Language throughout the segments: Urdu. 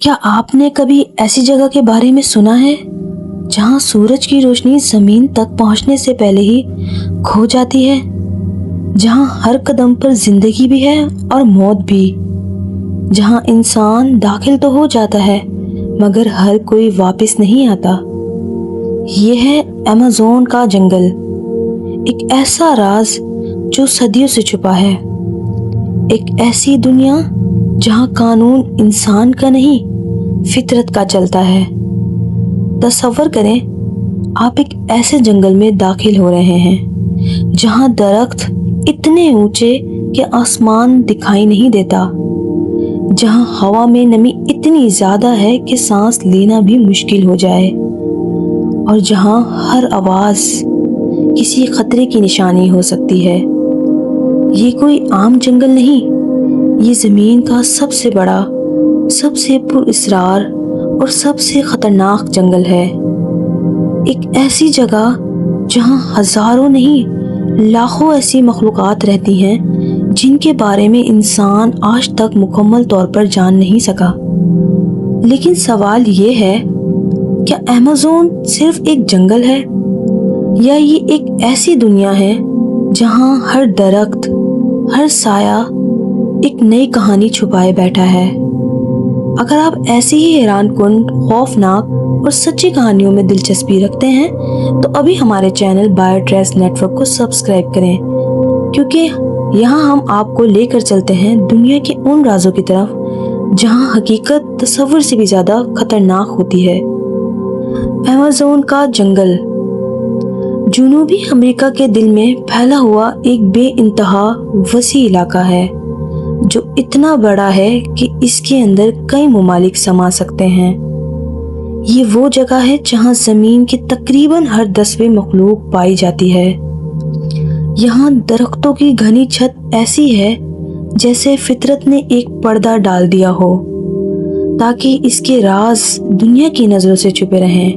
کیا آپ نے کبھی ایسی جگہ کے بارے میں سنا ہے جہاں سورج کی روشنی زمین تک پہنچنے سے پہلے ہی کھو جاتی ہے، جہاں ہر قدم پر زندگی بھی ہے اور موت بھی، جہاں انسان داخل تو ہو جاتا ہے مگر ہر کوئی واپس نہیں آتا؟ یہ ہے ایمیزون کا جنگل، ایک ایسا راز جو صدیوں سے چھپا ہے، ایک ایسی دنیا جہاں قانون انسان کا نہیں فطرت کا چلتا ہے۔ تصور کریں آپ ایک ایسے جنگل میں داخل ہو رہے ہیں جہاں درخت اتنے اونچے کہ آسمان دکھائی نہیں دیتا، جہاں ہوا میں نمی اتنی زیادہ ہے کہ سانس لینا بھی مشکل ہو جائے، اور جہاں ہر آواز کسی خطرے کی نشانی ہو سکتی ہے۔ یہ کوئی عام جنگل نہیں، یہ زمین کا سب سے بڑا، سب سے پر اسرار اور سب سے خطرناک جنگل ہے۔ ایک ایسی جگہ جہاں ہزاروں نہیں لاکھوں ایسی مخلوقات رہتی ہیں جن کے بارے میں انسان آج تک مکمل طور پر جان نہیں سکا۔ لیکن سوال یہ ہے، کیا ایمیزون صرف ایک جنگل ہے یا یہ ایک ایسی دنیا ہے جہاں ہر درخت، ہر سایہ ایک نئی کہانی چھپائے بیٹھا ہے؟ اگر آپ ایسی ہی حیران کن، خوفناک اور سچی کہانیوں میں دلچسپی رکھتے ہیں تو ابھی ہمارے channel bio trace network کو سبسکرائب کریں، کیونکہ یہاں ہم آپ کو لے کر چلتے ہیں دنیا کے ان رازوں کی طرف جہاں حقیقت تصور سے بھی زیادہ خطرناک ہوتی ہے۔ ایمیزون کا جنگل جنوبی امریکہ کے دل میں پھیلا ہوا ایک بے انتہا وسیع علاقہ ہے جو اتنا بڑا ہے کہ اس کے اندر کئی ممالک سما سکتے ہیں۔ یہ وہ جگہ ہے جہاں زمین کی تقریباً ہر 10ویں مخلوق پائی جاتی ہے۔ یہاں درختوں کی گھنی چھت ایسی ہے جیسے فطرت نے ایک پردہ ڈال دیا ہو تاکہ اس کے راز دنیا کی نظروں سے چھپے رہیں۔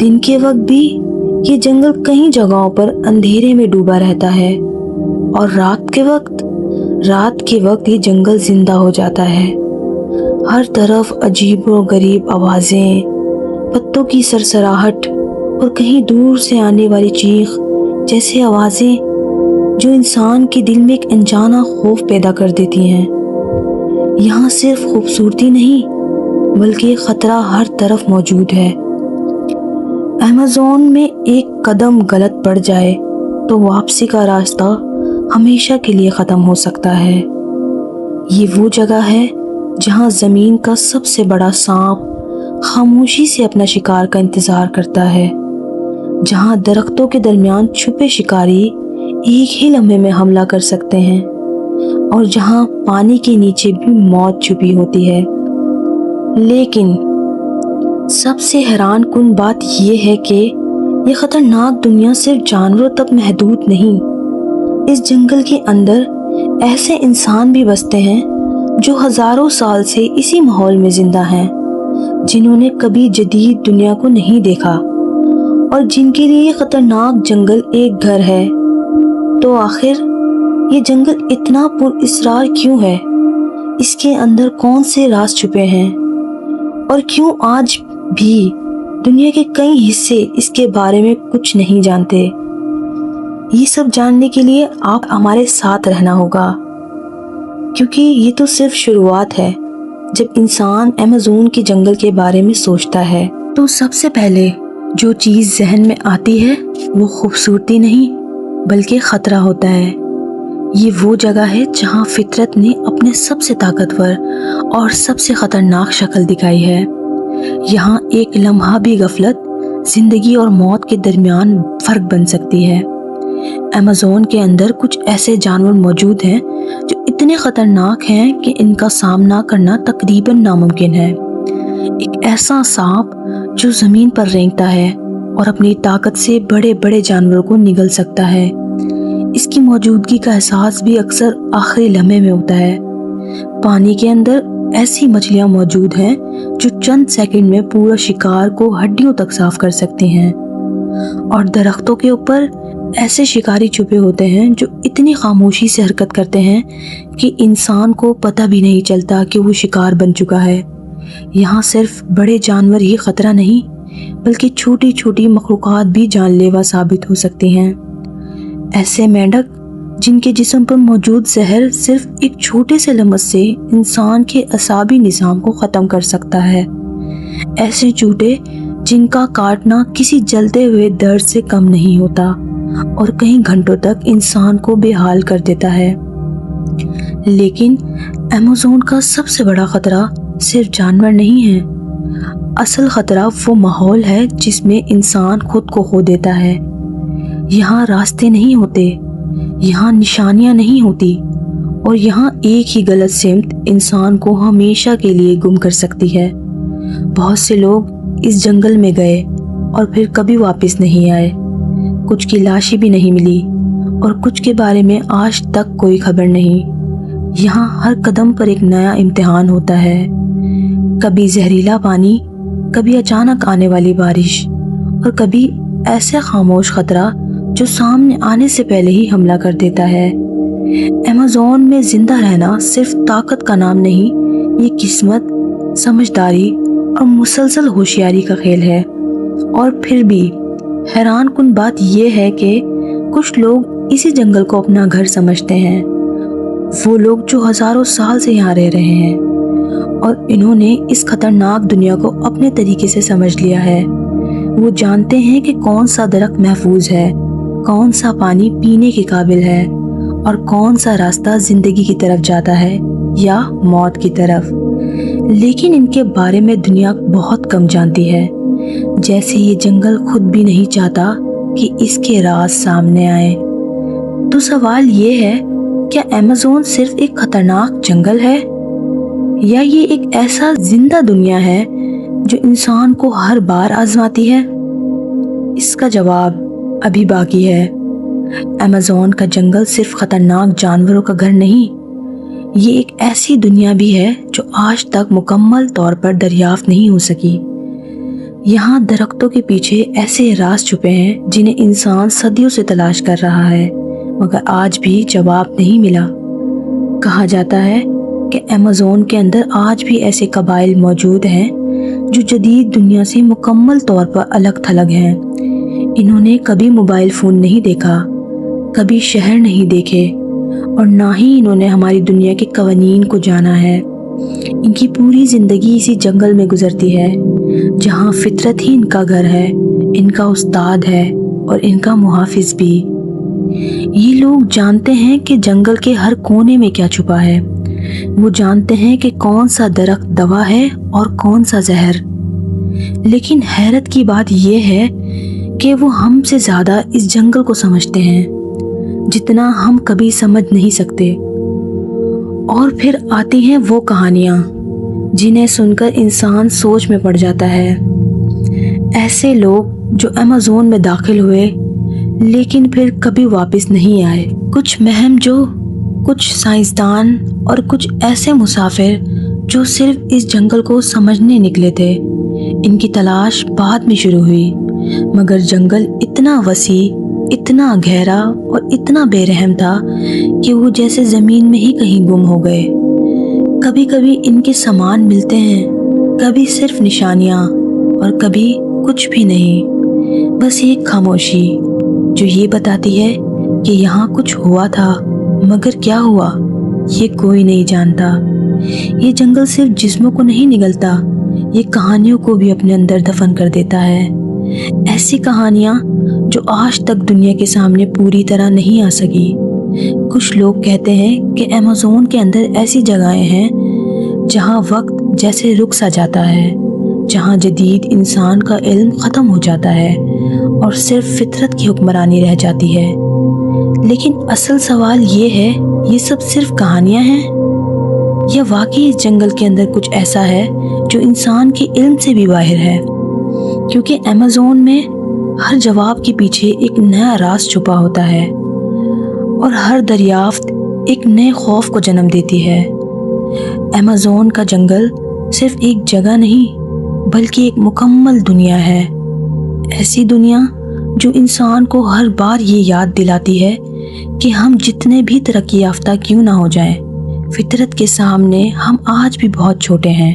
دن کے وقت بھی یہ جنگل کئی جگہوں پر اندھیرے میں ڈوبا رہتا ہے، اور رات کے وقت یہ جنگل زندہ ہو جاتا ہے۔ ہر طرف عجیب و غریب آوازیں، پتوں کی سرسراہٹ اور کہیں دور سے آنے والی چیخ جیسے آوازیں جو انسان کے دل میں ایک انجانا خوف پیدا کر دیتی ہیں۔ یہاں صرف خوبصورتی نہیں بلکہ خطرہ ہر طرف موجود ہے۔ ایمیزون میں ایک قدم غلط پڑ جائے تو واپسی کا راستہ ہمیشہ کے لیے ختم ہو سکتا ہے۔ یہ وہ جگہ ہے جہاں زمین کا سب سے بڑا سانپ خاموشی سے اپنا شکار کا انتظار کرتا ہے، جہاں درختوں کے درمیان چھپے شکاری ایک ہی لمحے میں حملہ کر سکتے ہیں، اور جہاں پانی کے نیچے بھی موت چھپی ہوتی ہے۔ لیکن سب سے حیران کن بات یہ ہے کہ یہ خطرناک دنیا صرف جانوروں تک محدود نہیں۔ اس جنگل کے اندر ایسے انسان بھی بستے ہیں جو ہزاروں سال سے اسی ماحول میں زندہ ہیں، جنہوں نے کبھی جدید دنیا کو نہیں دیکھا اور جن کے لیے یہ خطرناک جنگل ایک گھر ہے۔ تو آخر یہ جنگل اتنا پر اسرار کیوں ہے؟ اس کے اندر کون سے راز چھپے ہیں؟ اور کیوں آج بھی دنیا کے کئی حصے اس کے بارے میں کچھ نہیں جانتے؟ یہ سب جاننے کے لیے آپ ہمارے ساتھ رہنا ہوگا، کیونکہ یہ تو صرف شروعات ہے۔ جب انسان ایمیزون کے جنگل کے بارے میں سوچتا ہے تو سب سے پہلے جو چیز ذہن میں آتی ہے وہ خوبصورتی نہیں بلکہ خطرہ ہوتا ہے۔ یہ وہ جگہ ہے جہاں فطرت نے اپنے سب سے طاقتور اور سب سے خطرناک شکل دکھائی ہے۔ یہاں ایک لمحہ بھی غفلت زندگی اور موت کے درمیان فرق بن سکتی ہے۔ ایمیزون کے اندر کچھ ایسے جانور موجود ہیں جو اتنے خطرناک ہیں کہ ان کا سامنا کرنا تقریباً ناممکن ہے۔ ایک ایسا سانپ جو زمین پر رینگتا ہے اور اپنی طاقت سے بڑے بڑے جانوروں کو نگل سکتا ہے۔ اس کی موجودگی کا احساس بھی اکثر آخری لمحے میں ہوتا ہے۔ پانی کے اندر ایسی مچھلیاں موجود ہیں جو چند سیکنڈ میں پورا شکار کو ہڈیوں تک صاف کر سکتی ہیں، اور درختوں کے اوپر ایسے شکاری چھپے ہوتے ہیں جو اتنی خاموشی سے حرکت کرتے ہیں کہ انسان کو پتہ بھی نہیں چلتا کہ وہ شکار بن چکا ہے۔ یہاں صرف بڑے جانور ہی خطرہ نہیں بلکہ چھوٹی چھوٹی مخلوقات بھی جان لیوا ثابت ہو سکتی ہیں۔ ایسے مینڈک جن کے جسم پر موجود زہر صرف ایک چھوٹے سے لمس سے انسان کے اعصابی نظام کو ختم کر سکتا ہے۔ ایسے چوٹے جن کا کاٹنا کسی جلتے ہوئے درد سے کم نہیں ہوتا اور کئی گھنٹوں تک انسان کو بے حال کر دیتا ہے۔ لیکن ایمیزون کا سب سے بڑا خطرہ صرف جانور نہیں ہے۔ اصل خطرہ وہ ماحول ہے جس میں انسان خود کو کھو دیتا ہے۔ یہاں راستے نہیں ہوتے، یہاں نشانیاں نہیں ہوتی، اور یہاں ایک ہی غلط سمت انسان کو ہمیشہ کے لیے گم کر سکتی ہے۔ بہت سے لوگ اس جنگل میں گئے اور پھر کبھی واپس نہیں آئے۔ کچھ کی لاشیں بھی نہیں ملی اور کچھ کے بارے میں آج تک کوئی خبر نہیں۔ یہاں ہر قدم پر ایک نیا امتحان ہوتا ہے، کبھی زہریلا پانی، کبھی اچانک آنے والی بارش، اور کبھی ایسا خاموش خطرہ جو سامنے آنے سے پہلے ہی حملہ کر دیتا ہے۔ ایمیزون میں زندہ رہنا صرف طاقت کا نام نہیں، یہ قسمت، سمجھداری اور مسلسل ہوشیاری کا کھیل ہے۔ اور پھر بھی حیران کن بات یہ ہے کہ کچھ لوگ اسی جنگل کو اپنا گھر سمجھتے ہیں، وہ لوگ جو ہزاروں سال سے یہاں رہ رہے ہیں، اور انہوں نے اس خطرناک دنیا کو اپنے طریقے سے سمجھ لیا ہے۔ وہ جانتے ہیں کہ کون سا درخت محفوظ ہے، کون سا پانی پینے کے قابل ہے، اور کون سا راستہ زندگی کی طرف جاتا ہے یا موت کی طرف۔ لیکن ان کے بارے میں دنیا بہت کم جانتی ہے، جیسے یہ جنگل خود بھی نہیں چاہتا کہ اس کے راز سامنے آئے۔ تو سوال یہ ہے، کیا ایمیزون صرف ایک خطرناک جنگل ہے، یا یہ ایک ایسا زندہ دنیا ہے جو انسان کو ہر بار آزماتی ہے؟ اس کا جواب ابھی باقی ہے۔ ایمیزون کا جنگل صرف خطرناک جانوروں کا گھر نہیں، یہ ایک ایسی دنیا بھی ہے جو آج تک مکمل طور پر دریافت نہیں ہو سکی۔ یہاں درختوں کے پیچھے ایسے راز چھپے ہیں جنہیں انسان صدیوں سے تلاش کر رہا ہے، مگر آج بھی جواب نہیں ملا۔ کہا جاتا ہے کہ ایمیزون کے اندر آج بھی ایسے قبائل موجود ہیں جو جدید دنیا سے مکمل طور پر الگ تھلگ ہیں۔ انہوں نے کبھی موبائل فون نہیں دیکھا، کبھی شہر نہیں دیکھے، اور نہ ہی انہوں نے ہماری دنیا کے قوانین کو جانا ہے۔ ان کی پوری زندگی اسی جنگل میں گزرتی ہے، جہاں فطرت ہی ان کا گھر ہے، ان کا استاد ہے اور ان کا محافظ بھی۔ یہ لوگ جانتے ہیں کہ جنگل کے ہر کونے میں کیا چھپا ہے۔ وہ جانتے ہیں کہ کون سا درخت دوا ہے اور کون سا زہر۔ لیکن حیرت کی بات یہ ہے کہ وہ ہم سے زیادہ اس جنگل کو سمجھتے ہیں، جتنا ہم کبھی سمجھ نہیں سکتے۔ اور پھر آتی ہیں وہ کہانیاں جنہیں سن کر انسان سوچ میں پڑ جاتا ہے۔ ایسے لوگ جو ایمیزون میں داخل ہوئے لیکن پھر کبھی واپس نہیں آئے۔ کچھ مہم جو، کچھ سائنسدان اور کچھ ایسے مسافر جو صرف اس جنگل کو سمجھنے نکلے تھے۔ ان کی تلاش بعد میں شروع ہوئی، مگر جنگل اتنا وسیع، اتنا گہرا اور اتنا بے رحم تھا کہ وہ جیسے زمین میں ہی کہیں گم ہو گئے۔ کبھی کبھی ان کے سامان ملتے ہیں، کبھی صرف نشانیاں، اور کبھی کچھ بھی نہیں، بس ایک خاموشی جو یہ بتاتی ہے کہ یہاں کچھ ہوا تھا، مگر کیا ہوا یہ کوئی نہیں جانتا۔ یہ جنگل صرف جسموں کو نہیں نگلتا، یہ کہانیوں کو بھی اپنے اندر دفن کر دیتا ہے۔ ایسی کہانیاں جو آج تک دنیا کے سامنے پوری طرح نہیں آ سکی۔ کچھ لوگ کہتے ہیں کہ ایمیزون کے اندر ایسی جگہیں ہیں جہاں وقت جیسے رک سا جاتا ہے، جہاں جدید انسان کا علم ختم ہو جاتا ہے اور صرف فطرت کی حکمرانی رہ جاتی ہے۔ لیکن اصل سوال یہ ہے، یہ سب صرف کہانیاں ہیں، یا واقعی اس جنگل کے اندر کچھ ایسا ہے جو انسان کے علم سے بھی باہر ہے؟ کیونکہ ایمیزون میں ہر جواب کے پیچھے ایک نیا راز چھپا ہوتا ہے، اور ہر دریافت ایک نئے خوف کو جنم دیتی ہے۔ ایمیزون کا جنگل صرف ایک جگہ نہیں بلکہ ایک مکمل دنیا ہے، ایسی دنیا جو انسان کو ہر بار یہ یاد دلاتی ہے کہ ہم جتنے بھی ترقی یافتہ کیوں نہ ہو جائیں، فطرت کے سامنے ہم آج بھی بہت چھوٹے ہیں۔